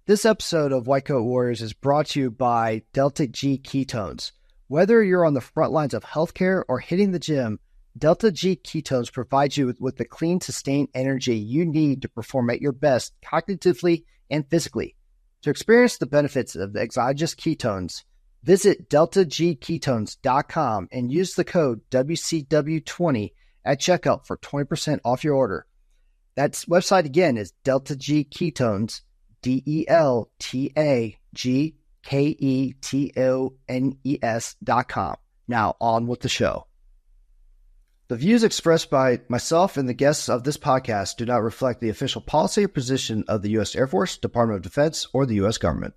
This episode of White Coat Warriors is brought to you by Delta G Ketones. Whether you're on the front lines of healthcare or hitting the gym, Delta G Ketones provide you with the clean, sustained energy you need to perform at your best cognitively and physically. To experience the benefits of the exogenous ketones, visit deltagketones.com and use the code WCW20 at checkout for 20% off your order. That website again is Delta G Ketones, DeltaGketones.com. Now on with the show. The views expressed by myself and the guests of this podcast do not reflect the official policy or position of the U.S. Air Force, Department of Defense, or the U.S. government.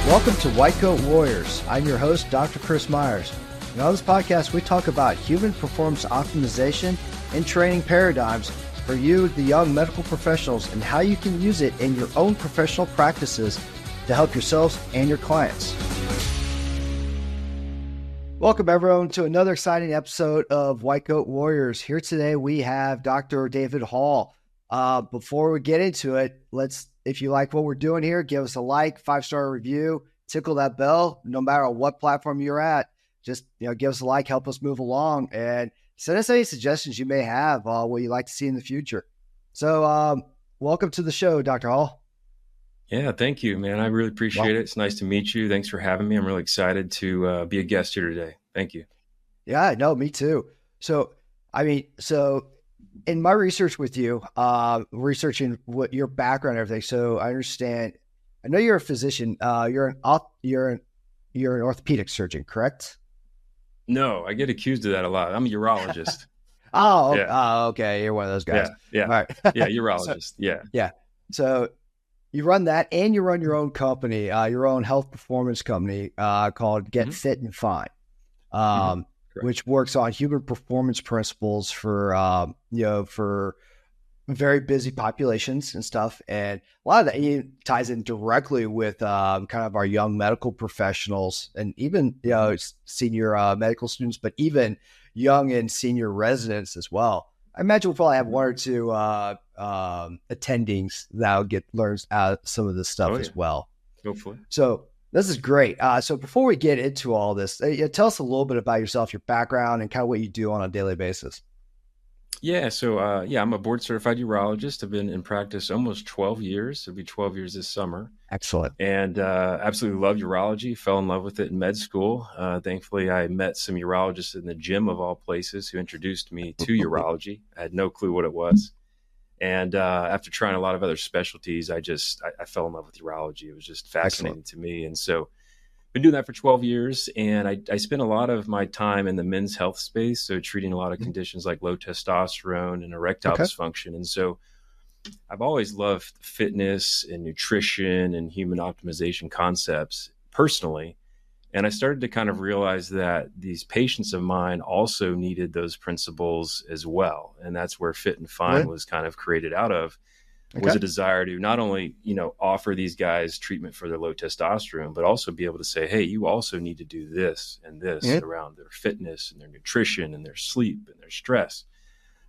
Welcome to White Coat Warriors. I'm your host, Dr. Chris Myers. And on this podcast, we talk about human performance optimization and training paradigms for you, the young medical professionals, and how you can use it in your own professional practices to help yourselves and your clients. Welcome, everyone, to another exciting episode of White Coat Warriors. Here today, we have Dr. David Hall. Before we get into it, if you like what we're doing here, give us a like, 5-star review, tickle that bell, no matter what platform you're at. Just, give us a like, help us move along, and send us any suggestions you may have, what you'd like to see in the future. So, welcome to the show, Dr. Hall. Yeah, thank you, man. I really appreciate it. It's nice to meet you. Thanks for having me. I'm really excited to be a guest here today. Thank you. Yeah, no, me too. So in my research with you, researching what your background and everything. So I know you're a physician. You're an orthopedic surgeon, correct? No, I get accused of that a lot. I'm a urologist. Okay. You're one of those guys. Yeah. All right. Yeah, urologist. Yeah. So you run that, and you run your own company, your own health performance company called Get Fit and Fine, which works on human performance principles for very busy populations and stuff. And a lot of that ties in directly with kind of our young medical professionals and even, senior medical students, but even young and senior residents as well. I imagine we'll probably have one or two attendings that'll learn some of this stuff as well. Hopefully. So this is great. So before we get into all this, tell us a little bit about yourself, your background, and kind of what you do on a daily basis. Yeah. So, I'm a board certified urologist. I've been in practice almost 12 years. It'll be 12 years this summer. Excellent. And absolutely love urology. Fell in love with it in med school. Thankfully, I met some urologists in the gym of all places who introduced me to urology. I had no clue what it was. And after trying a lot of other specialties, I fell in love with urology. It was just fascinating to me. And so been doing that for 12 years. And I spent a lot of my time in the men's health space. So treating a lot of conditions like low testosterone and erectile dysfunction. And so I've always loved fitness and nutrition and human optimization concepts personally. And I started to kind of realize that these patients of mine also needed those principles as well. And that's where Fit and Fine was kind of created out of, was a desire to not only, offer these guys treatment for their low testosterone, but also be able to say, hey, you also need to do this and this around their fitness and their nutrition and their sleep and their stress,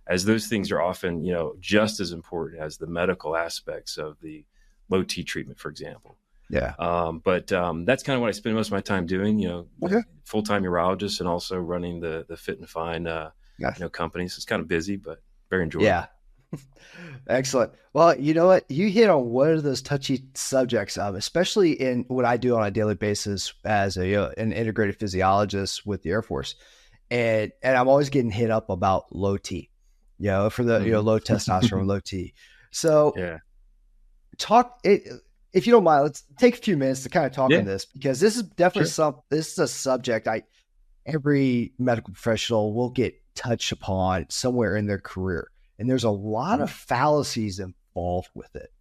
as those things are often, just as important as the medical aspects of the low T treatment, for example. Yeah. But that's kind of what I spend most of my time doing, full-time urologist and also running the Fit and Fine, companies. It's kind of busy, but very enjoyable. Yeah. Excellent. Well, you know what? You hit on one of those touchy subjects, especially in what I do on a daily basis as an integrated physiologist with the Air Force. And I'm always getting hit up about low T, for the, low testosterone, low T. So if you don't mind, let's take a few minutes to kind of talk on this, because this is definitely this is a subject every medical professional will get touched upon somewhere in their career. And there's a lot of fallacies involved with it.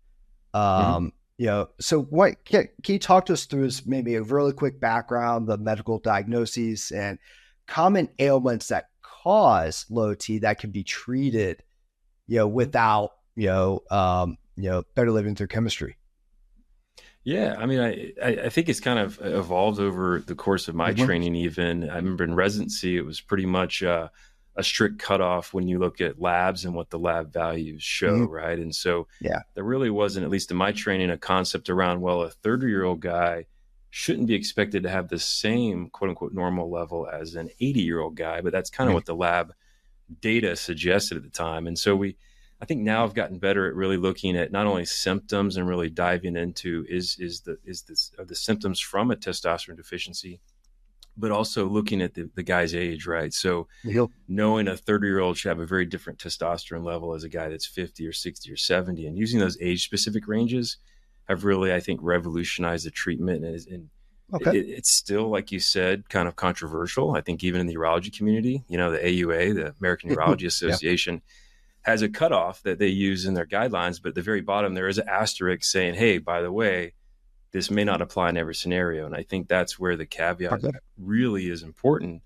So what can you talk to us through is maybe a really quick background, the medical diagnoses and common ailments that cause low T that can be treated, without, better living through chemistry. Yeah, I mean, I think it's kind of evolved over the course of my training even. I remember in residency, it was pretty much a strict cutoff when you look at labs and what the lab values show, Hmm. right? And so Yeah. there really wasn't, at least in my training, a concept around, well, a 30-year-old guy shouldn't be expected to have the same quote unquote normal level as an 80-year-old guy, but that's kind of Hmm. what the lab data suggested at the time. And so I think now I've gotten better at really looking at not only symptoms and really diving into are the symptoms from a testosterone deficiency, but also looking at the guy's age, right? So He'll, knowing a 30-year-old should have a very different testosterone level as a guy that's 50 or 60 or 70, and using those age specific ranges have really, I think, revolutionized the treatment. And okay. it's still, like you said, kind of controversial. I think even in the urology community, the AUA, the American Urology Yeah. Association, has a cutoff that they use in their guidelines, but at the very bottom there is an asterisk saying, hey, by the way, this may not apply in every scenario. And I think that's where the caveat Okay. really is important,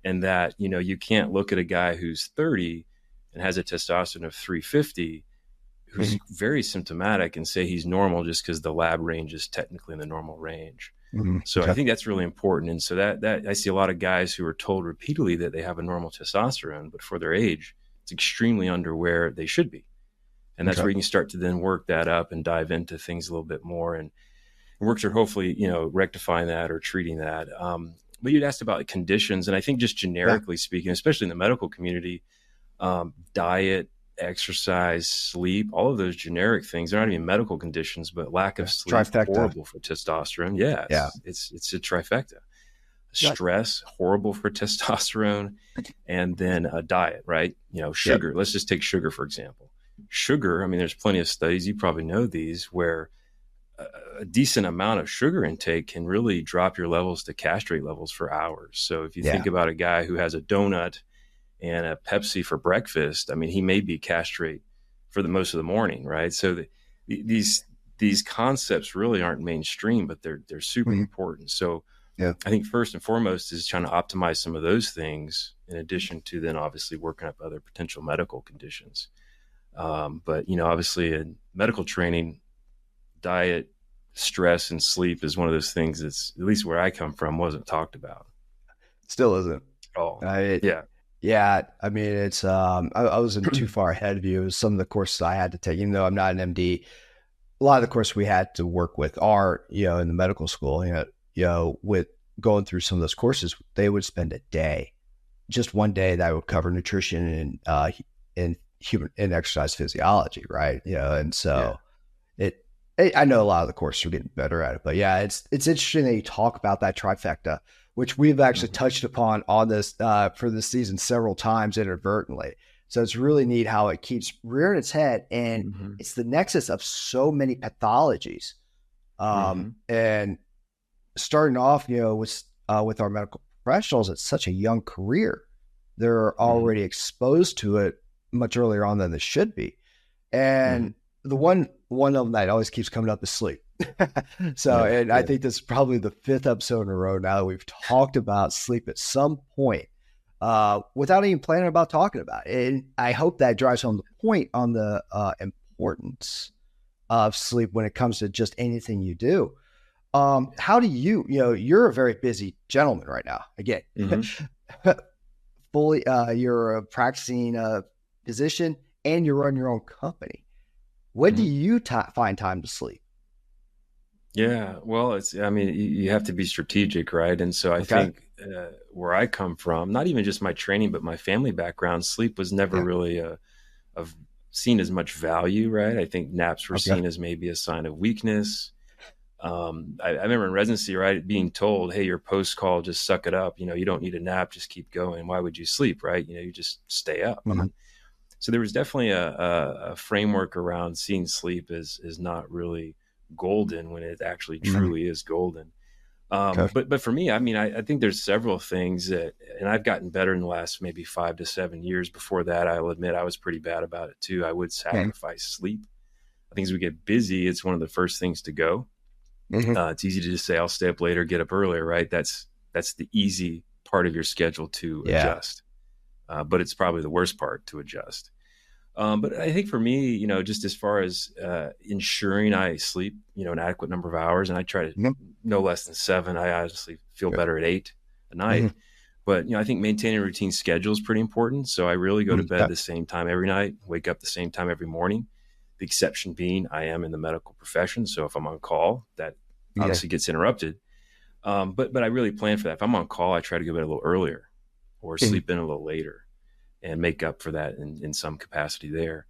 and that you can't look at a guy who's 30 and has a testosterone of 350 who's Hmm. very symptomatic and say he's normal just because the lab range is technically in the normal range. Hmm. So I Okay. think that's really important. And so that I see a lot of guys who are told repeatedly that they have a normal testosterone, but for their age, it's extremely under where they should be. And that's Okay. where you can start to then work that up and dive into things a little bit more and work toward hopefully, rectifying that or treating that. But you'd asked about conditions, and I think just Yeah. generically speaking, especially in the medical community, diet, exercise, sleep, all of those generic things, they're not even medical conditions, but lack of Yeah. sleep, Trifecta. horrible for testosterone. Yeah, Yeah. it's a trifecta. Yeah. Stress, horrible for testosterone, and then a diet, right? Yep. Sugar. Let's just take sugar, for example. Sugar, I mean, there's plenty of studies, you probably know these, where a decent amount of sugar intake can really drop your levels to castrate levels for hours. So if you Yeah. think about a guy who has a donut and a Pepsi for breakfast, I mean, he may be castrate for the most of the morning, right? So these concepts really aren't mainstream, but they're super Hmm. important. So Yeah. I think first and foremost is trying to optimize some of those things, in addition to then obviously working up other potential medical conditions. But obviously in medical training, diet, stress, and sleep is one of those things that's, at least where I come from, wasn't talked about Still isn't. at all. I, Yeah. yeah. I mean, it's, I wasn't too far ahead of you. It was some of the courses I had to take, even though I'm not an MD. A lot of the courses we had to work with are, in the medical school, with going through some of those courses, they would spend a day, just one day that would cover nutrition and human and exercise physiology. Right. And Yeah. so I know a lot of the courses are getting better at it, but yeah, it's interesting that you talk about that trifecta, which we've actually Mhm. touched upon on this for this season several times inadvertently. So it's really neat how it keeps rearing its head, and Mhm. it's the nexus of so many pathologies. Mhm. And starting off, with our medical professionals, it's such a young career. They're Mhm. already exposed to it much earlier on than they should be. And Mhm. the one of them that always keeps coming up is sleep. So, Yeah. and I Yeah. think this is probably the fifth episode in a row now that we've talked about sleep at some point, without even planning about talking about it. And I hope that drives home the point on the importance of sleep when it comes to just anything you do. How do you're a very busy gentleman right now. Again, Mhm. fully, you're a practicing physician and you run your own company. When do Mhm. you find time to sleep? Yeah. Well, I mean, you have to be strategic, right? And so I Okay. think where I come from, not even just my training, but my family background, sleep was never Yeah. really of seen as much value, right? I think naps were Okay. seen as maybe a sign of weakness. I remember in residency, right, being told, hey, your post call, just suck it up. You don't need a nap, just keep going. Why would you sleep, right? You just stay up. Mhm. So there was definitely a framework around seeing sleep as not really golden when it actually Mhm. truly is golden. Okay. But for me, I mean, I think there's several things that, and I've gotten better in the last maybe 5 to 7 years. Before that, I'll admit I was pretty bad about it too. I would Okay. sacrifice sleep. I think as we get busy, it's one of the first things to go. Mhm. It's easy to just say, I'll stay up later, get up earlier, right? That's the easy part of your schedule to Yeah. adjust. But it's probably the worst part to adjust. But I think for me, just as far as ensuring I sleep, an adequate number of hours, and I try to Mhm. no less than 7. I honestly feel Good. better at 8 at night. Mhm. But, I think maintaining a routine schedule is pretty important. So I really go to bed Okay. the same time every night, wake up the same time every morning. The exception being I am in the medical profession. So if I'm on call, that Yeah. obviously gets interrupted. But I really plan for that. If I'm on call, I try to go to bed a little earlier or Mhm. sleep in a little later and make up for that in some capacity there.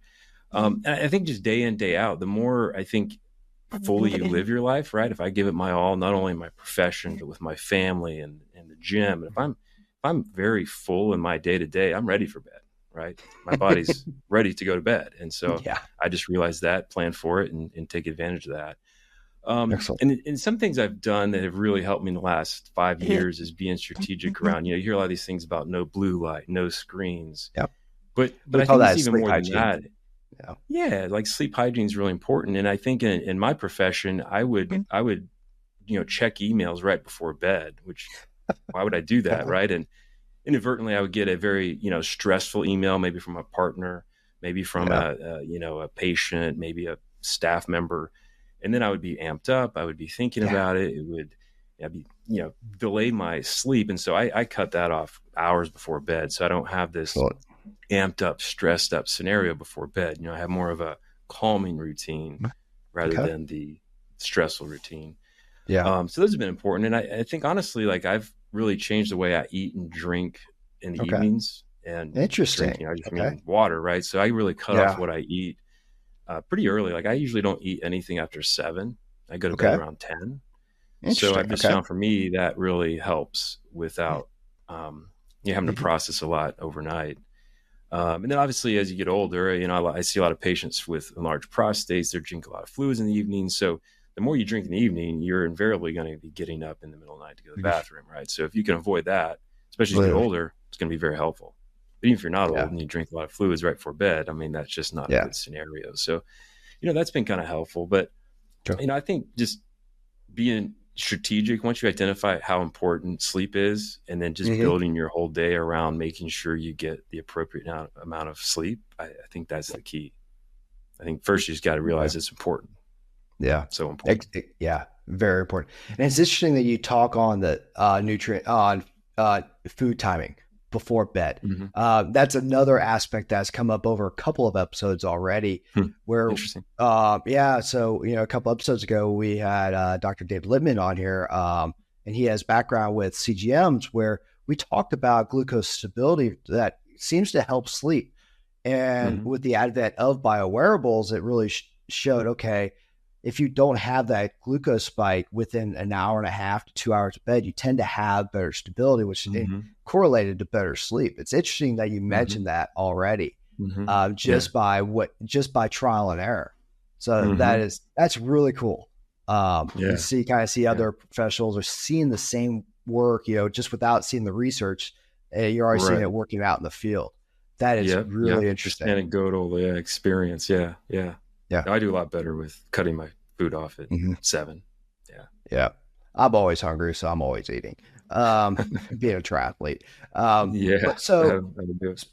And I think just day in, day out, the more I think fully you live your life, right? If I give it my all, not only in my profession, but with my family and the gym, and if I'm very full in my day to day, I'm ready for bed, right? My body's ready to go to bed. And so Yeah. I just realized that, plan for it, and take advantage of that. Excellent. And some things I've done that have really helped me in the last 5 years is being strategic around, you hear a lot of these things about no blue light, no screens, Yep. but We I call think it's that even sleep more than hygiene. that. Yeah. Yeah, like sleep hygiene is really important. And I think in my profession, I would check emails right before bed, which why would I do that, right? And inadvertently, I would get a very stressful email, maybe from a partner, maybe from Yeah. a patient, maybe a staff member, and then I would be amped up. I would be thinking Yeah. about it. It would be delay my sleep, and so I cut that off hours before bed, so I don't have this Excellent. amped up, stressed up scenario before bed. I have more of a calming routine rather Okay. than the stressful routine. Yeah. So those have been important. And I think honestly, like I've really changed the way I eat and drink in the Okay. evenings. And drink, Interesting. I just Okay. mean water, right? So I really cut off Yeah. what I eat pretty early. Like I usually don't eat anything after 7. I go to bed Okay. around 10. So Interesting. I've just Okay. found for me that really helps without having to Mhm. process a lot overnight. And then obviously as you get older, I see a lot of patients with enlarged prostates. They drink a lot of fluids in the evening. So the more you drink in the evening, you're invariably going to be getting up in the middle of the night to go to the bathroom, right? So if you can avoid that, especially as you get Literally. older, it's going to be very helpful. But even if you're not Yeah. old and you drink a lot of fluids right before bed, I mean, that's just not a Yeah. good scenario. So, that's been kind of helpful. But, Sure. I think just being strategic once you identify how important sleep is, and then just Hmm. building your whole day around making sure you get the appropriate amount of sleep. I think that's the key. I think first you just got to Yeah. realize it's important. Yeah. So important. Yeah. Very important. And it's interesting that you talk on the nutrient on food timing before bed. Mm-hmm. That's another aspect that's come up over a couple of episodes already. Where, Interesting. yeah. So a couple episodes ago we had Dr. David Littman on here, and he has background with CGMs, where we talked about glucose stability that seems to help sleep. And Mm-hmm. with the advent of biowearables, it really showed, okay, if you don't have that glucose spike within an hour and a half to 2 hours of bed, you tend to have better stability, which is Mm-hmm. correlated to better sleep. It's interesting that you Mm-hmm. mentioned that already, Mm-hmm. Yeah. just by trial and error. So Mm-hmm. that's really cool. And Yeah. see Yeah. other professionals are seeing the same work, just without seeing the research, you're already seeing Right. it working out in the field. That is Yep. really Yep. Just interesting. anecdotal experience. Yeah. Yeah. Yeah. I do a lot better with cutting my food off at Mhm. 7. Yeah. Yeah. I'm always hungry, so I'm always eating. Being a triathlete. Yeah. But so, That'll do it.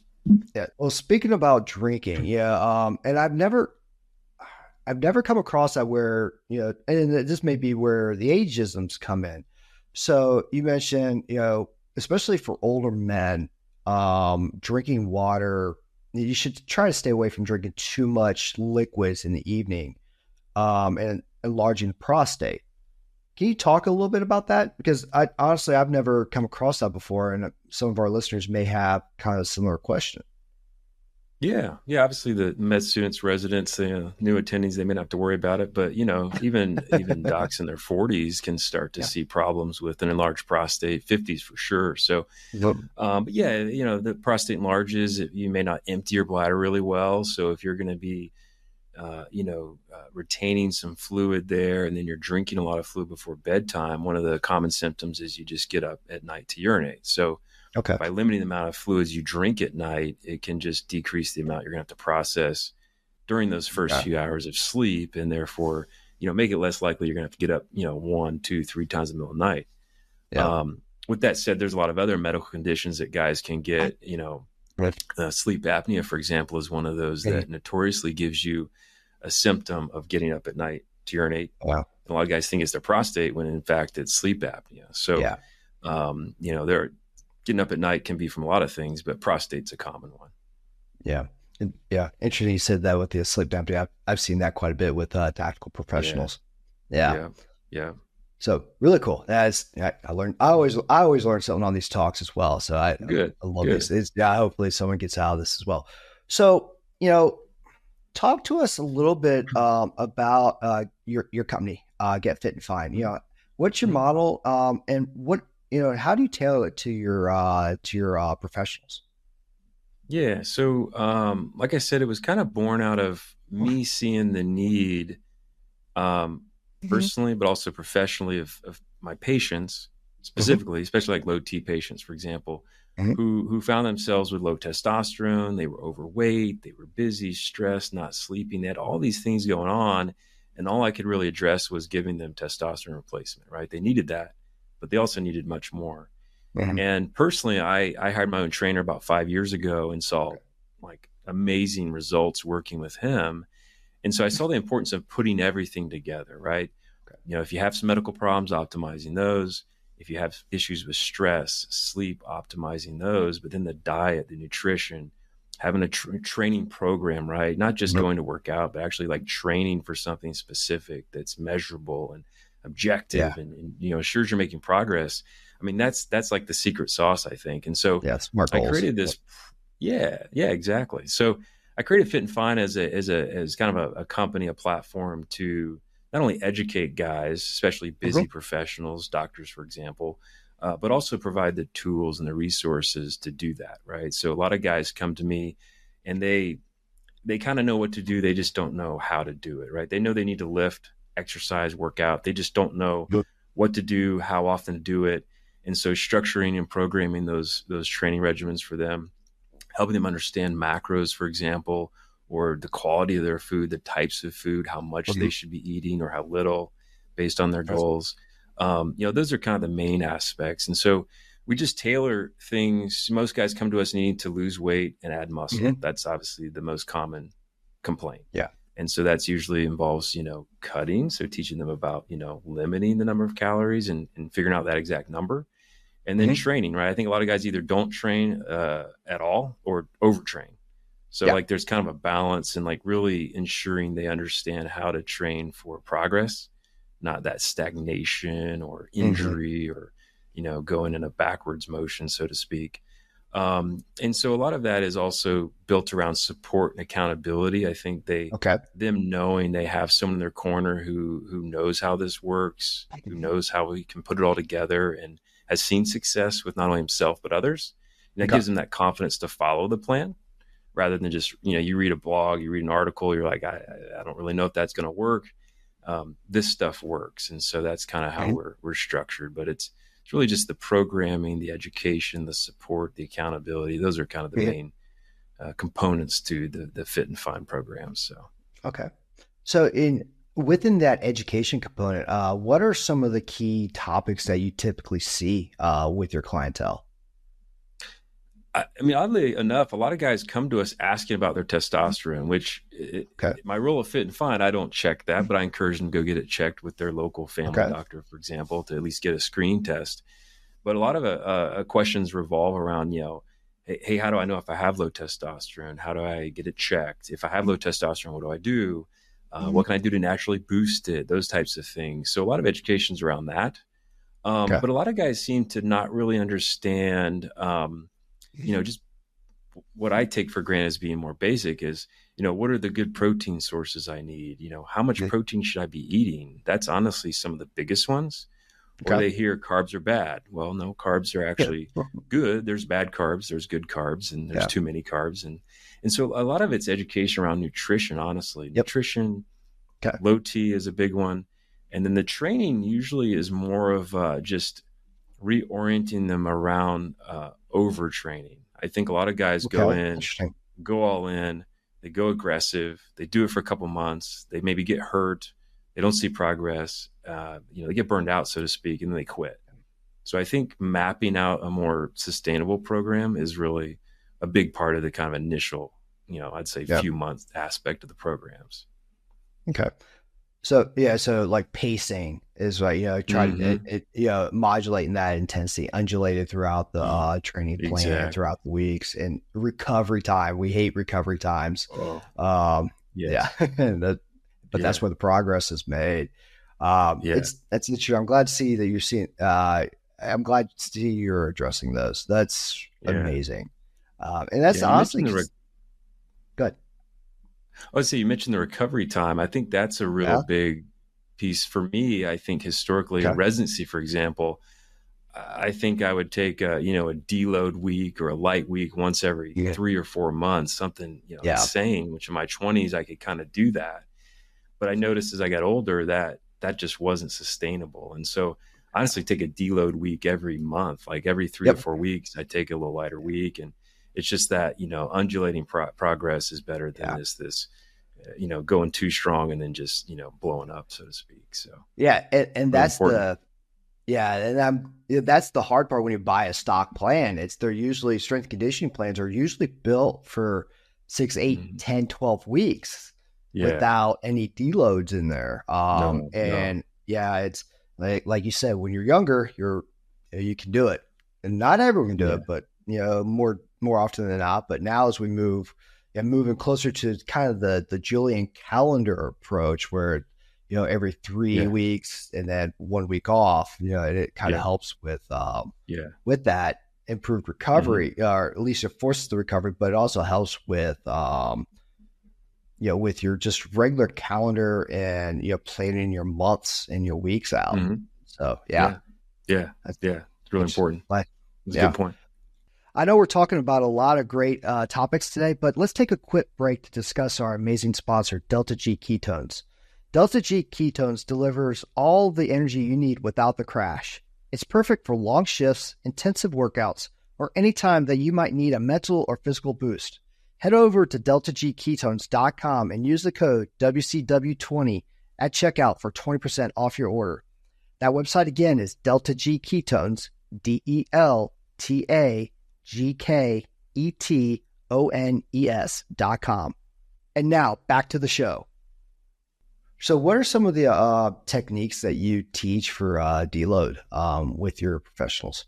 yeah. Well, speaking about drinking, yeah. And I've never come across that where, and this may be where the ageisms come in. So you mentioned, especially for older men, drinking water, you should try to stay away from drinking too much liquids in the evening, and enlarging the prostate. Can you talk a little bit about that? Because I've never come across that before, and some of our listeners may have kind of a similar question. Yeah, yeah. Obviously, the med students, residents, new attendees, they may not have to worry about it. But even docs in their 40s can start to Yeah. see problems with an enlarged prostate. 50s for sure. So, Yep. but yeah, the prostate enlarges. You may not empty your bladder really well. So if you're going to be, retaining some fluid there, and then you're drinking a lot of fluid before bedtime, one of the common symptoms is you just get up at night to urinate. So Okay. by limiting the amount of fluids you drink at night, it can just decrease the amount you're going to have to process during those first Yeah. few hours of sleep, and therefore, make it less likely you're going to have to get up, 1, 2, 3 times in the middle of the night. Yeah. With that said, there's a lot of other medical conditions that guys can get. Right. Sleep apnea, for example, is one of those Mhm. that notoriously gives you a symptom of getting up at night to urinate. Wow. A lot of guys think it's their prostate when in fact it's sleep apnea. So, Yeah. there are getting up at night can be from a lot of things, but prostate's a common one. Yeah. Yeah. Interesting. You said that with the sleep apnea. I've seen that quite a bit with tactical Yeah, professionals. Yeah. yeah, yeah. So really cool. I learned. I always learn something on these talks as well. So Good, I love these. good. Yeah. Hopefully someone gets out of this as well. So talk to us a little bit about your company, Get Fit and Fine. What's your Mhm. model, and how do you tailor it to your professionals? Yeah. So, like I said, it was kind of born out of me seeing the need, um, Mhm. personally, but also professionally of my patients, Mhm. specifically, especially like low T patients, for example, Mhm. who found themselves with low testosterone. They were overweight, they were busy, stressed, not sleeping. They had all these things going on, and all I could really address was giving them testosterone replacement. Right? They needed that, but they also needed much more. Mhm. And personally, I hired my own trainer about 5 years ago and saw Okay. like amazing results working with him. And so I saw the importance of putting everything together, right? Okay. If you have some medical problems, optimizing those. If you have issues with stress, sleep, optimizing those. But then the diet, the nutrition, having a training program, right? Not just Mhm. going to work out, but actually like training for something specific that's measurable and Yeah. objective, and assures you're making progress. I mean, that's like the secret sauce, I think. And so Yeah. Smart I goals. created Yep. this. Yeah, yeah, exactly. So I created Fit and Fine as kind of a company, a platform to not only educate guys, especially Mhm. busy professionals, doctors, for example, but also provide the tools and the resources to do that. Right. So a lot of guys come to me, and they kind of know what to do. They just don't know how to do it. Right. They know they need to lift, exercise, work out. They just don't know Good. what to do, how often to do it. And so structuring and programming those training regimens for them, helping them understand macros, for example, or the quality of their food, the types of food, how much they Mhm. should be eating or how little based on their Yes. goals. Those are kind of the main aspects. And so we just tailor things. Most guys come to us needing to lose weight and add muscle. Mhm. That's obviously the most common complaint. Yeah. And so that's usually involves, cutting. So teaching them about, limiting the number of calories and figuring out that exact number, and then Mhm. training, right? I think a lot of guys either don't train at all or overtrain. So Yeah. like there's kind of a balance and like really ensuring they understand how to train for progress, not that stagnation or Mhm. injury or going in a backwards motion, so to speak. And so a lot of that is also built around support and accountability. I think Okay. them knowing they have someone in their corner who knows how this works, who knows how we can put it all together, and has seen success with not only himself but others. And that Okay. gives them that confidence to follow the plan rather than just you read a blog, you read an article, you're like I don't really know if that's going to work. This stuff works, and so that's kind of how Mhm. we're structured. But it's really just the programming, the education, the support, the accountability. Those are kind of the Yeah. main components to the Fit and Fine programs. So. Okay. So in within that education component, what are some of the key topics that you typically see with your clientele? I mean, oddly enough, a lot of guys come to us asking about their Mhm. testosterone, which Okay. my rule of Fit and Fine, I don't check that, but I encourage them to go get it checked with their local family Okay. doctor, for example, to at least get a screening test. But a lot of questions revolve around, hey, how do I know if I have low testosterone? How do I get it checked? If I have low testosterone, what do I do? Mhm. What can I do to naturally boost it? Those types of things. So a lot of education's around that. Okay. But a lot of guys seem to not really understand, just what I take for granted as being more basic is, what are the good protein sources I need? How much Okay. protein should I be eating? That's honestly some of the biggest ones. Or Okay. they hear carbs are bad. Well, no, carbs are Yeah. actually good. There's bad carbs, there's good carbs, and there's Yeah. too many carbs. And so a lot of it's education around nutrition, honestly. Yep. Nutrition, Okay. low T is a big one. And then the training usually is more of just reorienting them around overtraining. I think a lot of guys go Okay. in, Interesting. go all in, they go aggressive, they do it for a couple months, they maybe get hurt, they don't see progress, they get burned out, so to speak, and then they quit. So I think mapping out a more sustainable program is really a big part of the kind of initial, I'd say Yeah. few months aspect of the programs. Okay. So yeah, so like pacing is like, try to Hmm. modulating that intensity, undulated throughout the training plan Exactly. throughout the weeks, and recovery time. We hate recovery times. Oh, Yeah, yes. but that's Yeah. where the progress is made. Yeah. It's interesting. I'm glad to see that you're seeing. I'm glad to see you're addressing those. That's Yeah. amazing. And that's Yeah. You honestly mentioned good. I would say you mentioned the recovery time. I think that's a real Yeah. big piece for me. I think historically in Okay. residency, for example, I think I would take a deload week or a light week once every Yeah. 3 or 4 months, something, Yeah. insane, which in my 20s I could kind of do that. But I noticed as I got older that that just wasn't sustainable. And so honestly take a deload week every month, like every three to Yep. 4 weeks, I take a little lighter week. And it's just that, undulating progress is better than Yeah. this, going too strong and then just, blowing up, so to speak. So Yeah. And really that's important. the Yeah, and that's the hard part when you buy a stock plan. They're usually strength conditioning plans are usually built for 6, 8, Mhm. 10, 12 weeks Yeah. without any deloads in there. No, no. And yeah, it's like you said, when you're younger, you can do it. And not everyone can do Yeah. it, but more often than not. But now as we moving closer to kind of the Julian calendar approach where every three Yeah. weeks and then 1 week off, and it kind of Yeah. helps Yeah. with that improved Hmm. recovery, or at least it forces the recovery, but it also helps with your just regular calendar and, planning your months and your weeks out. Hmm. So yeah, Yeah. Yeah. that's Yeah. It's really it's important. like, That's a yeah. good point. I know we're talking about a lot of great topics today, but let's take a quick break to discuss our amazing sponsor, Delta G Ketones. Delta G Ketones delivers all the energy you need without the crash. It's perfect for long shifts, intensive workouts, or any time that you might need a mental or physical boost. Head over to deltagketones.com and use the code WCW20 at checkout for 20% off your order. That website again is Delta G Ketones, DELTAGKETONES.com. And now back to the show. So, what are some of the techniques that you teach for deload with your professionals?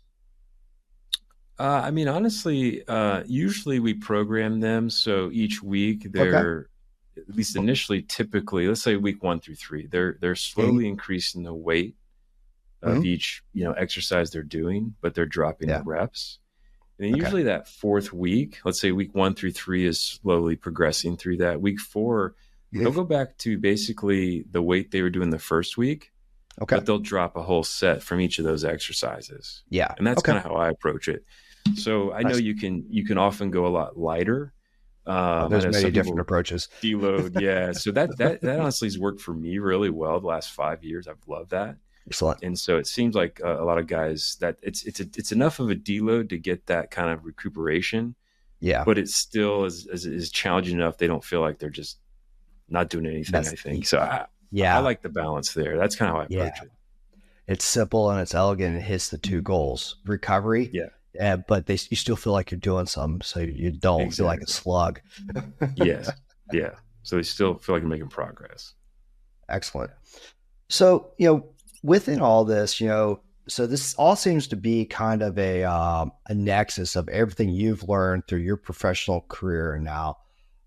Honestly, usually we program them so each week Okay. they're at least initially, typically, let's say week 1 through 3, they're Mm-hmm. slowly increasing the weight of Mm-hmm. each exercise they're doing, but they're dropping the Yeah. reps. And then Okay. usually that fourth week, let's say week 1 through 3 is slowly progressing through that. Week 4, Yeah. they'll go back to basically the weight they were doing the first week, Okay. but they'll drop a whole set from each of those exercises. Yeah. And that's Okay. kind of how I approach it. So I know Nice. you can often go a lot lighter. I There's know many some different people approaches. deload, yeah. So that honestly has worked for me really well the last 5 years. I've loved that, Excellent. and so it seems like a lot of guys that it's enough of a deload to get that kind of recuperation, Yeah. but it still is challenging enough they don't feel like they're just not doing anything. I That's think so. I yeah. like the balance there. That's kind of how I Yeah. approach it. It's simple and it's elegant. It hits the two goals: recovery, Yeah, but you still feel like you're doing something, so you don't feel like a exactly. slug. Yes, yeah. So they still feel like they're making progress. Excellent. So, within all this, so this all seems to be kind of a nexus of everything you've learned through your professional career now.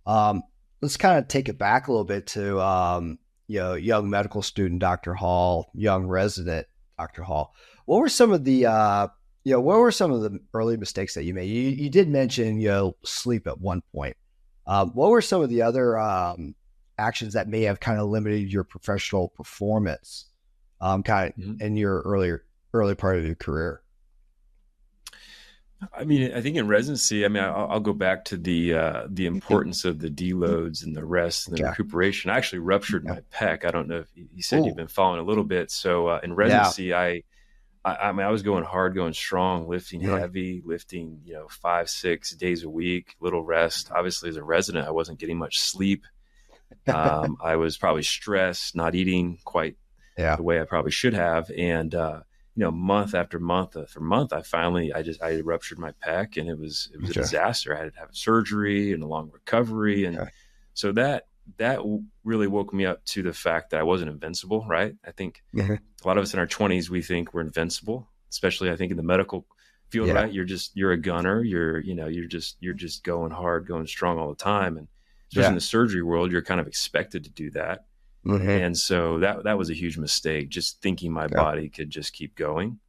Um, let's kind of take it back a little bit to, young medical student, Dr. Hall, young resident, Dr. Hall. What were some of the, what were some of the early mistakes that you made? You did mention, sleep at one point. What were some of the other actions that may have kind of limited your professional performance, kind of Mhm. in your early part of your career? I think in residency, I'll go back to the importance of the deloads and the rest and the Okay. recuperation. I actually ruptured Okay. my pec. I don't know if you said you've Ooh, been following a little bit. So in yeah. residency, I was going hard, going strong, lifting You're like, heavy, lifting 5, 6 days a week, little rest. Obviously, as a resident, I wasn't getting much sleep. I was probably stressed, not eating quite yeah. the way I probably should have. And, month after month after month, I ruptured my pec and it was a Okay. disaster. I had to have surgery and a long recovery. And Okay. so that that really woke me up to the fact that I wasn't invincible, right? I think Mhm. a lot of us in our 20s, we think we're invincible, especially I think in the medical field, Yeah. right? You're a gunner. You're just going hard, going strong all the time. And especially in Yeah. the surgery world, you're kind of expected to do that. Hmm. And so that was a huge mistake, just thinking my Yeah. body could just keep going.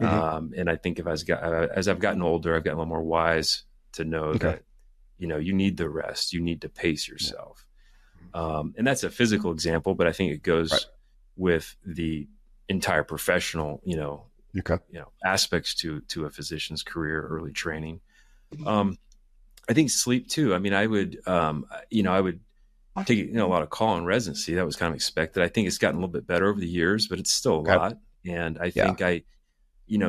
Hmm. And I think as I've gotten older, I've gotten a little more wise to know Okay. that, you need the rest, you need to pace Yeah. yourself. And that's a physical example, but I think it Right. goes with the entire professional, Okay. aspects to a physician's career, early training. Um, I think sleep too. I mean, I would take, a lot of call in residency. That was kind of expected. I think it's gotten a little bit better over the years, but it's still a Okay. lot. And I Yeah. think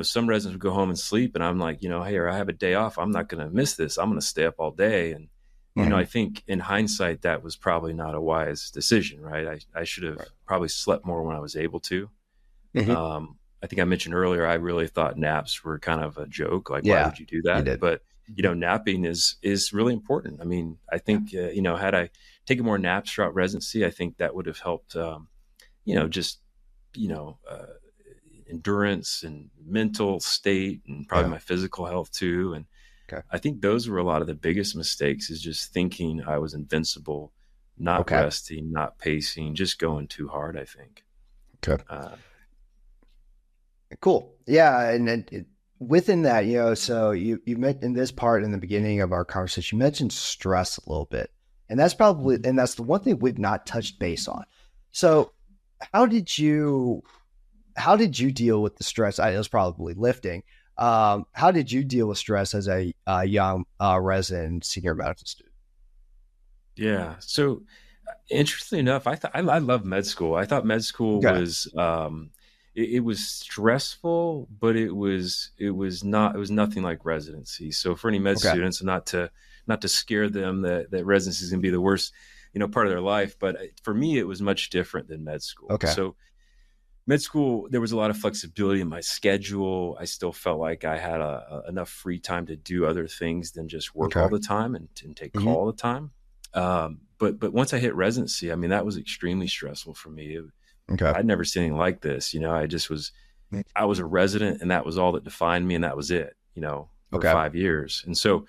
some residents would go home and sleep, and I'm like, hey, I have a day off. I'm not going to miss this. I'm going to stay up all day. And, I Hmm. think in hindsight, that was probably not a wise decision, right? I should have Right. probably slept more when I was able to. Hmm. I think I mentioned earlier, I really thought naps were kind of a joke. Like, why Yeah. would you do You that? did. But, Mhm. napping is really important. I mean, I think, had I taken more naps throughout residency, I think that would have helped, just, you know, uh, endurance and mental state and probably Yeah. my physical health too. And Okay. I think those were a lot of the biggest mistakes, is just thinking I was invincible, not Okay. resting, not pacing, just going too hard, I think. Okay. Uh, Cool. Yeah, and within that, so you met in this part in the beginning of our conversation, you mentioned stress a little bit, and that's the one thing we've not touched base on. So, how did you how did you deal with the stress? It was probably lifting. How did you deal with stress as a young resident senior medical student? yeah. So interestingly enough, I love med school. I thought med school Okay. was it was stressful, but it was nothing like residency. So for any med Okay. students, and not to scare them that residency is going to be the worst, part of their life, but for me, it was much different than med school. Okay. So med school, there was a lot of flexibility in my schedule. I still felt like I had enough free time to do other things than just work Okay. all the time and take Hmm. call all the time. But once I hit residency, I mean, that was extremely stressful for me. Okay. I'd never seen anything like this. I was a resident, and that was all that defined me, and that was it, for Okay. 5 years. And so,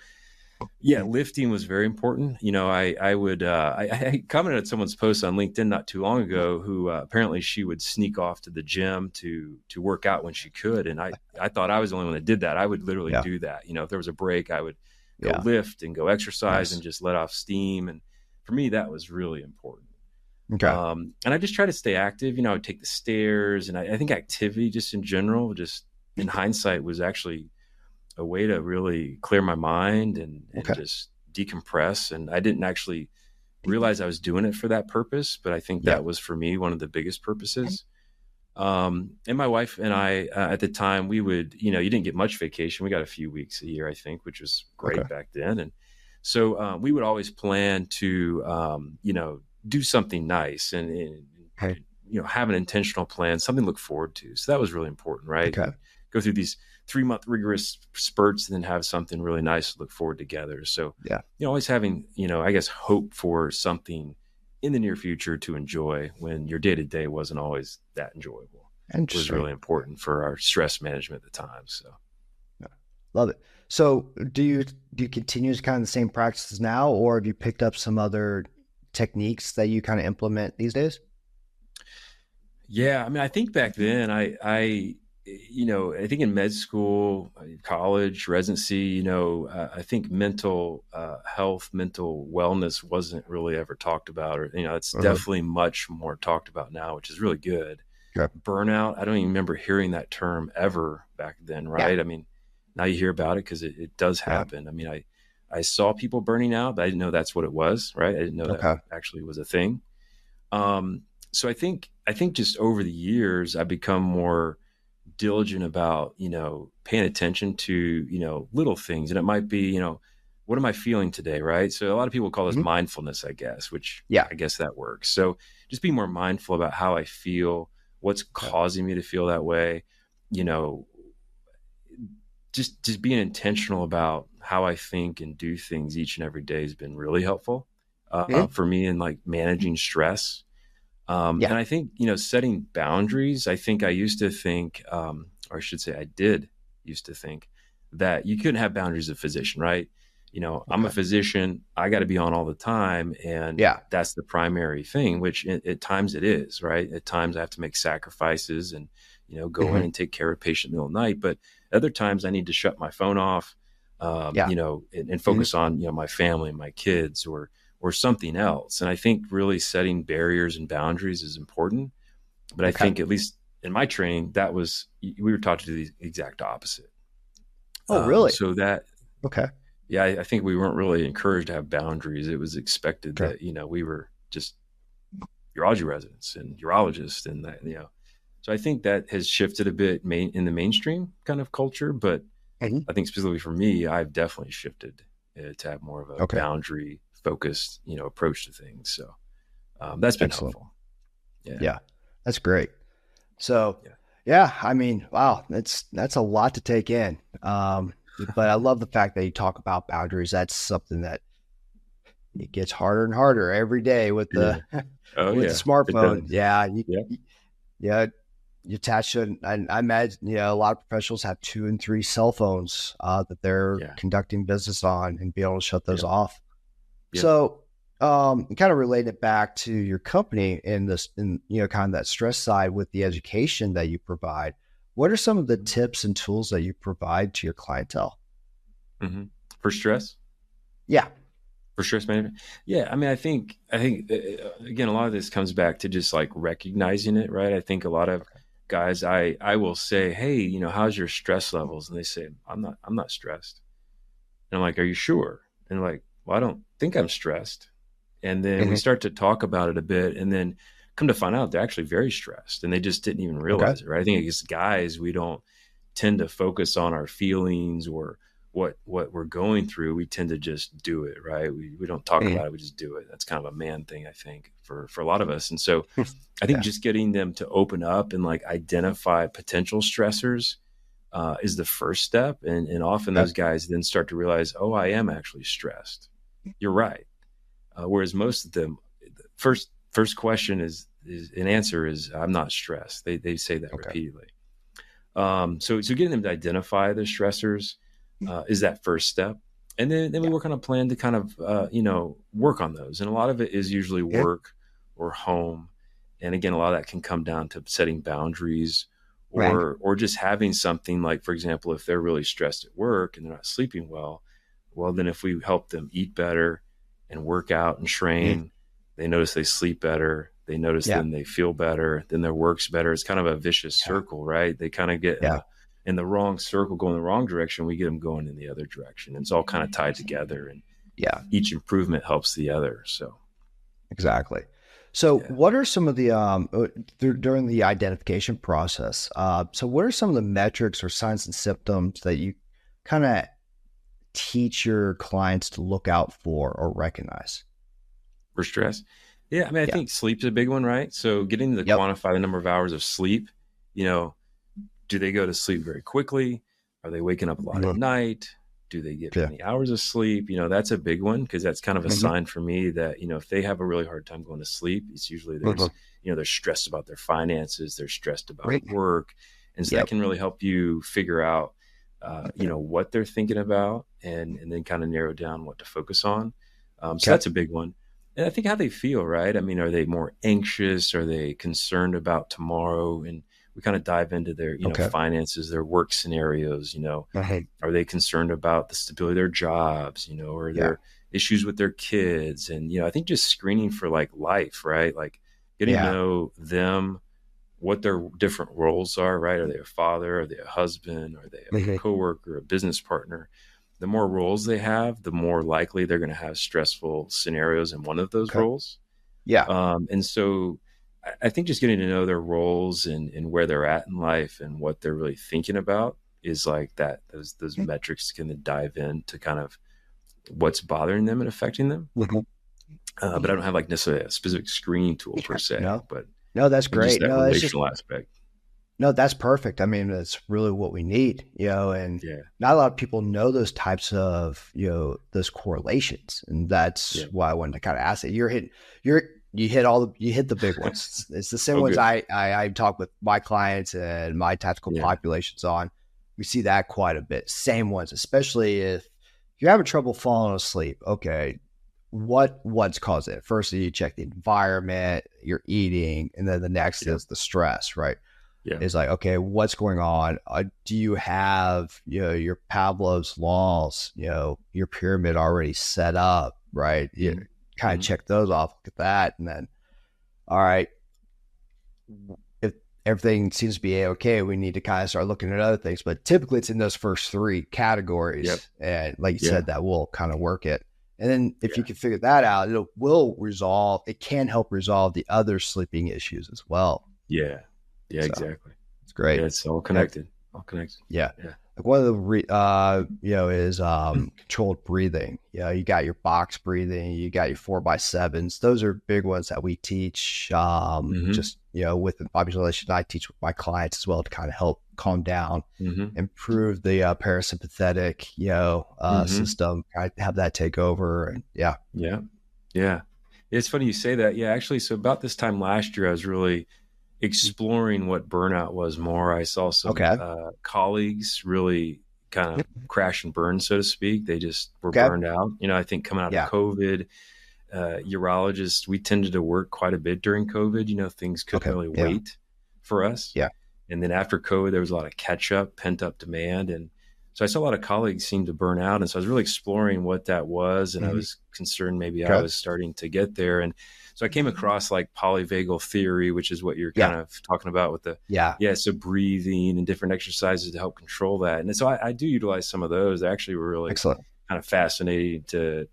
yeah, lifting was very important. I commented on someone's post on LinkedIn not too long ago, who apparently she would sneak off to the gym to work out when she could, and I thought I was the only one that did that. I would literally Yeah. do that. If there was a break, I would go Yeah. lift and go exercise and Nice. just let off steam. And for me, that was really important. Okay. And I just try to stay active. I would take the stairs, and I think activity, just in general, just in hindsight, was actually a way to really clear my mind and Okay. just decompress. And I didn't actually realize I was doing it for that purpose, but I think Yeah. that was for me one of the biggest purposes. And my wife and I, at the time, we would, you didn't get much vacation. We got a few weeks a year, I think, which was Okay. great back then. And so we would always plan to, do something nice Okay. have an intentional plan, something to look forward to. So that was really important, right? Okay. You go through these 3-month rigorous spurts and then have something really nice to look forward together. So, Yeah. always having, I guess, hope for something in the near future to enjoy when your day to day wasn't always that enjoyable was Interesting. really important for our stress management at the time. So, Yeah. Love it. So do you continue kind of the same practices now, or have you picked up some other techniques that you kind of implement these days? yeah, I mean, I think back then, I think in med school, college, residency, I think mental health, mental wellness wasn't really ever talked about, or it's Uh-huh. definitely much more talked about now, which is really good. Okay. Burnout, I don't even remember hearing that term ever back then, Yeah. right? I mean, now you hear about it because it does Yeah. happen. I mean, I saw people burning out, but I didn't know that's what it was, right? I didn't know that Okay. actually was a thing. So I think just over the years, I've become more diligent about, paying attention to, little things. And it might be, what am I feeling today? Right. So a lot of people call this Mhm. mindfulness, I guess, which Yeah. I guess that works. So just be more mindful about how I feel, what's Okay. causing me to feel that way, you know, just being intentional about how I think and do things each and every day has been really helpful. Mhm. for me in like managing stress. Yeah. And I think, setting boundaries, I think I used to think, or I should say I did used to think that you couldn't have boundaries as a physician, right? I'm a Okay. physician, I got to be on all the time. And Yeah. that's the primary thing, which at times it is, right? At times I have to make sacrifices and, go in Mhm. and take care of a patient in the middle of the night. But other times I need to shut my phone off, Yeah. and Mhm. focus on, my family, my kids, or something else. And I think really setting barriers and boundaries is important. But I Okay. think, at least in my training, we were taught to do the exact opposite. Oh, really? So that, Okay. yeah, I think we weren't really encouraged to have boundaries. It was expected Okay. that, we were just urology residents and urologists and that, so I think that has shifted a bit in the mainstream kind of culture. But Mhm. I think specifically for me, I've definitely shifted to have more of a Okay. boundary focused, approach to things. So that's been Excellent. helpful. Yeah. Yeah. That's great. So, Yeah. yeah, I mean, wow, that's a lot to take in. But I love the fact that you talk about boundaries. That's something that it gets harder and harder every day with Yeah. the Oh, with the yeah. It smartphone. does. Yeah, Yeah. yeah, you attach to. I imagine a lot of professionals have 2 and 3 cell phones that they're Yeah. conducting business on and be able to shut those Yep. off. Yep. So, kind of relate it back to your company in this, in kind of that stress side with the education that you provide. What are some of the tips and tools that you provide to your clientele? Mm-hmm. For stress, Yeah. for stress management. Yeah. I mean, I think again, a lot of this comes back to just like recognizing it, right? I think a lot of Okay. guys, I will say, hey, how's your stress levels? And they say, I'm not stressed. And I'm like, are you sure? And they're like, well, I don't think I'm stressed. And then we Hmm. start to talk about it a bit, and then come to find out they're actually very stressed and they just didn't even Okay. realize it, right? I think as guys, we don't tend to focus on our feelings or what we're going through. We tend to just do it, right? We don't talk Hmm. about it, we just do it. That's kind of a man thing, I think, for a lot of us. And so I think Yeah. just getting them to open up and like identify potential stressors is the first step. And often Okay. those guys then start to realize, oh, I am actually stressed. You're right. Whereas most of them, first question is an answer is, I'm not stressed. They say that Okay. repeatedly. So getting them to identify the stressors is that first step, and then we Yeah. work on a plan to kind of work on those. And a lot of it is usually Yeah. work or home, and again, a lot of that can come down to setting boundaries Right. or just having something like, for example, if they're really stressed at work and they're not sleeping well, then if we help them eat better and work out and Mhm. train, they notice they sleep better. They notice Yeah. then they feel better. Then their work's better. It's kind of a vicious Yeah. circle, right? They kind of get Yeah. in the wrong circle, going the wrong direction. We get them going in the other direction. And it's all kind of tied together, and Yeah. each improvement helps the other. So, Exactly. So, yeah, what are some of the during the identification process? So, what are some of the metrics or signs and symptoms that you kind of teach your clients to look out for or recognize? for stress. Yeah, I mean, I Yeah. think sleep's a big one, right? So, getting to Yep. quantify the number of hours of sleep, you know, do they go to sleep very quickly? Are they waking up a lot at Mhm. night? Do they get Yeah. many hours of sleep? That's a big one, because that's kind of a Hmm. sign for me that, if they have a really hard time going to sleep, it's usually Hmm. they're stressed about their finances, they're stressed about Right. work. And so that Yep. can really help you figure out, what they're thinking about, and then kind of narrow down what to focus on. So Okay. that's a big one. And I think how they feel, right? I mean, are they more anxious? Are they concerned about tomorrow? And we kind of dive into their, Okay. finances, their work scenarios. Mhm. Are they concerned about the stability of their jobs? Or Yeah. their issues with their kids? And I think just screening for like life, right? Like getting to Yeah. know them, what their different roles are, right? Are they a father? Are they a husband? Are they a Hmm. coworker, a business partner? The more roles they have, the more likely they're going to have stressful scenarios in one of those Okay. roles. Yeah. And so I think just getting to know their roles and where they're at in life and what they're really thinking about is like that. Those metrics can then dive into kind of what's bothering them and affecting them. Mhm. But I don't have like necessarily a specific screening tool per se, No. but No, that's just great. that No, that's just relational aspect. No, that's perfect. I mean, that's really what we need, and Yeah. not a lot of people know those types of, those correlations. And that's Yeah. why I wanted to kind of ask it. You hit the big ones. It's the same Oh, ones good. I talk with my clients and my tactical Yeah. populations on. We see that quite a bit. Same ones, especially if you're having trouble falling asleep. Okay, what's causing it? First, you check the environment, you're eating, and then the next Yeah. is the stress, right? Yeah. Is like, okay, what's going on? Do you have, your Pavlov's laws, your pyramid already set up, right? You Hmm. kind of Hmm. check those off, look at that, and then, all right, if everything seems to be okay, we need to kind of start looking at other things. But typically, it's in those first three Yep. categories, and like you Yeah. said, that will kind of work it. And then if you Yeah. can figure that out, it will resolve. It can help resolve the other sleeping issues as well. Yeah. Yeah. So Exactly. it's great. Yeah. It's all Yeah, connected. All connected. yeah. Yeah. Like one of the is controlled breathing. You got your box breathing, you got your 4x7s. Those are big ones that we teach. Hmm. Just with the population I teach with my clients as well to kind of help calm down, Hmm. improve the parasympathetic Hmm. system. I have that take over, and yeah. Yeah. Yeah. It's funny you say that. Yeah. Actually, so about this time last year, I was really exploring what burnout was more. I saw some Okay. colleagues really kind of Yep. crash and burn, so to speak. They just were Okay. burned out. I think coming out of Yeah. COVID, urologists, we tended to work quite a bit during COVID. Things couldn't Okay. really Yeah. wait for us. Yeah. And then after COVID, there was a lot of catch up, pent up demand. And so I saw a lot of colleagues seem to burn out. And so I was really exploring what that was. And I Hmm. was concerned maybe I Okay. was starting to get there. And so I came across like polyvagal theory, which is what you're Yeah. kind of talking about with the, Yeah. yeah, so breathing and different exercises to help control that. And so I do utilize some of those. They actually were really Excellent. kind of fascinating to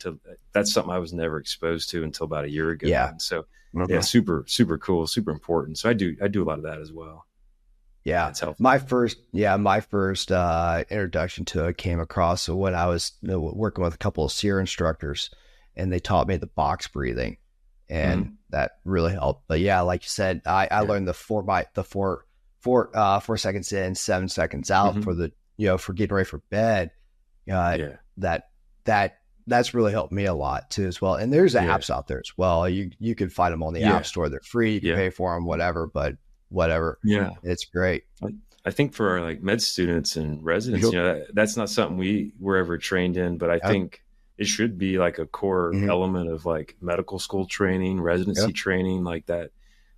that's something I was never exposed to until about a year ago. Yeah. And so, yeah, Mhm. super, super cool, super important. So I do a lot of that as well. Yeah. It's helpful. My first introduction to it came across so when I was working with a couple of SEER instructors, and they taught me the box breathing, and Hmm. that really helped. But yeah, like you said, I Yeah. learned the 4 seconds in, 7 seconds out Hmm. for the, for getting ready for bed. Uh, Yeah. that, that, that's really helped me a lot too, as well. And there's Yeah. apps out there as well. You can find them on the App Yeah. Store. They're free. You can Yeah. pay for them, whatever, but whatever. Yeah. It's great. I think for our like med students and residents, Sure. that's not something we were ever trained in, but I Yeah. think it should be like a core Mhm. element of like medical school training, Yeah. residency training, like that.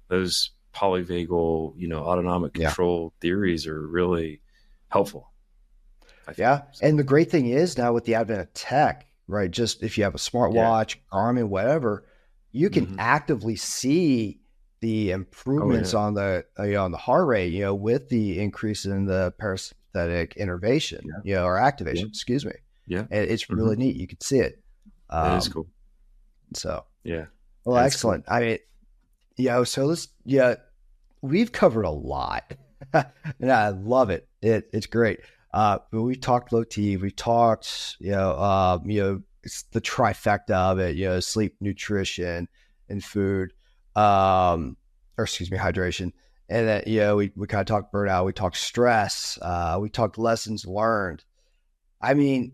Those polyvagal, autonomic Yeah. control theories are really helpful, I think. Yeah. So, And the great thing is now with the advent of tech, right? Just if you have a yeah. smartwatch, Garmin, whatever, you can Hmm. actively see the Oh improvements yeah. on the heart rate, with the increase in the parasympathetic innervation, Yeah. or Yeah. activation, excuse me. Yeah. And it's Hmm. really neat. You can see it. That is Um, cool. so, Yeah. well, That's cool. excellent. I mean, so we've covered a lot. And I love it. It's great. But we talked low T, we talked, it's the trifecta of it, sleep, nutrition, and food, or excuse me, hydration. And then, we kind of talked burnout, we talked stress, we talked lessons learned. I mean,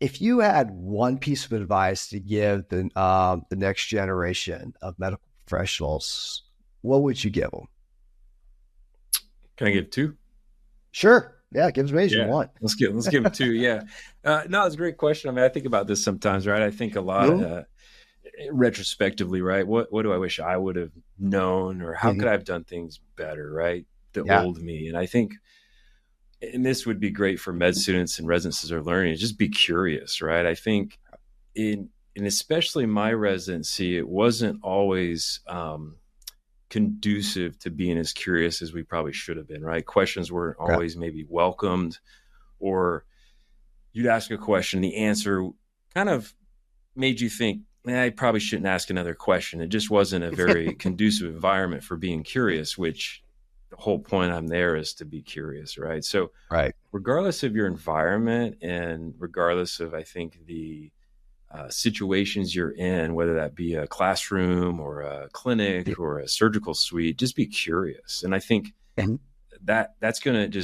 if you had one piece of advice to give the next generation of medical professionals, what would you give them? Can I give two? Sure. Yeah, give as many as you Yeah, want. let's give them two. Yeah, no, it's a great question. I mean, I think about this sometimes, right? I think a lot Mhm. retrospectively, right? What do I wish I would have known, or how could Mhm. I have done things better, right? The Yeah. old me, and I think, and this would be great for med students and residencies are learning, is just be curious, right? I think in especially my residency, it wasn't always conducive to being as curious as we probably should have been, right? Questions weren't Okay. always maybe welcomed, or you'd ask a question, the answer kind of made you think, I probably shouldn't ask another question. It just wasn't a very conducive environment for being curious, which the whole point I'm there is to be curious, right? So, Right. regardless of your environment and regardless of, I think, the situations you're in, whether that be a classroom or a Yeah. clinic or a surgical suite, just be curious. And I think Mhm. that's going to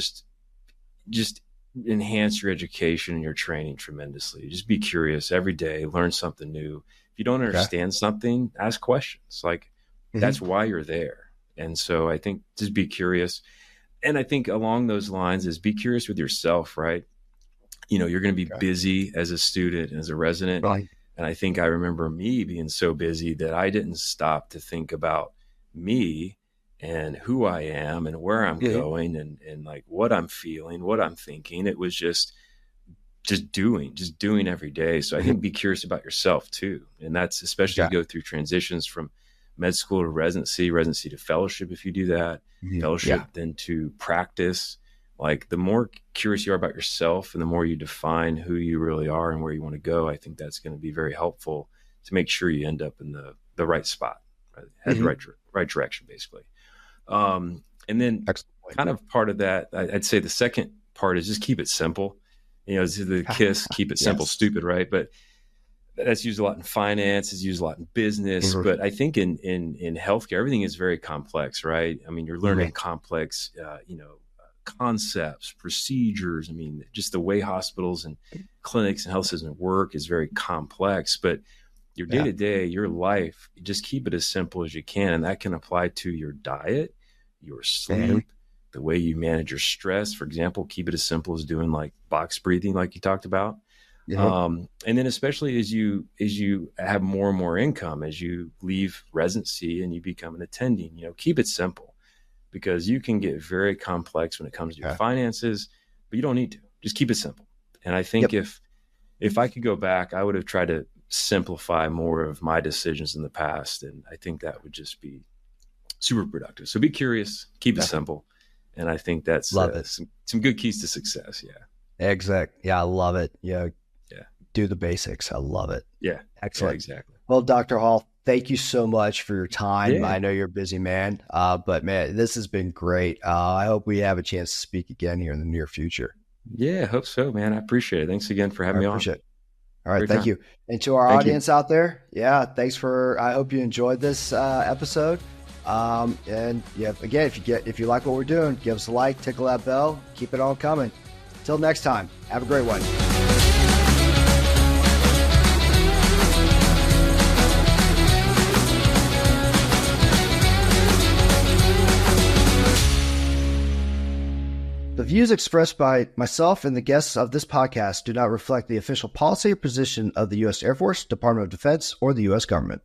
just enhance your education and your training tremendously. Just be curious every day, learn something new. If you don't understand something, ask questions. Like that's why you're there. And so I think just be curious. And I think along those lines is be curious with yourself, right? You're going to be busy as a student, as a resident. Right. And I think I remember me being so busy that I didn't stop to think about me and who I am and where I'm going and like what I'm feeling, what I'm thinking. It was just doing every day. So I think be curious about yourself too. And that's especially you go through transitions from med school to residency to fellowship. If you do that, fellowship, then to practice, like the more curious you are about yourself and the more you define who you really are and where you want to go, I think that's going to be very helpful to make sure you end up in the right spot, right? Head the right direction, basically. And then kind of part of that, I'd say the second part is just keep it simple. It's the KISS, keep it simple, stupid, right? But that's used a lot in finance, it's used a lot in business. But I think in healthcare, everything is very complex, right? I mean, you're learning complex, concepts, procedures. I mean, just the way hospitals and clinics and health systems work is very complex. But your day-to-day, your life, just keep it as simple as you can. And that can apply to your diet, your sleep, the way you manage your stress. For example, keep it as simple as doing like box breathing, like you talked about. And then especially as you have more and more income, as you leave residency and you become an attending, keep it simple, because you can get very complex when it comes to your finances, but you don't need to. Just keep it simple. And I think if I could go back, I would have tried to simplify more of my decisions in the past. And I think that would just be super productive. So be curious, keep it simple. And I think that's some good keys to success. Yeah. Exactly. Yeah. I love it. Yeah. Do the basics. I love it. Yeah. Excellent. Yeah, exactly. Well, Dr. Hall, thank you so much for your time. I know you're a busy man, but man, this has been great. I hope we have a chance to speak again here in the near future. Yeah, I hope so, man. I appreciate it. Thanks again for having me on. Appreciate it. All right. Thank you. And to our audience out there, thanks I hope you enjoyed this episode. And again, if you like what we're doing, give us a like, tickle that bell, keep it all coming. Till next time, have a great one. The views expressed by myself and the guests of this podcast do not reflect the official policy or position of the U.S. Air Force, Department of Defense, or the U.S. government.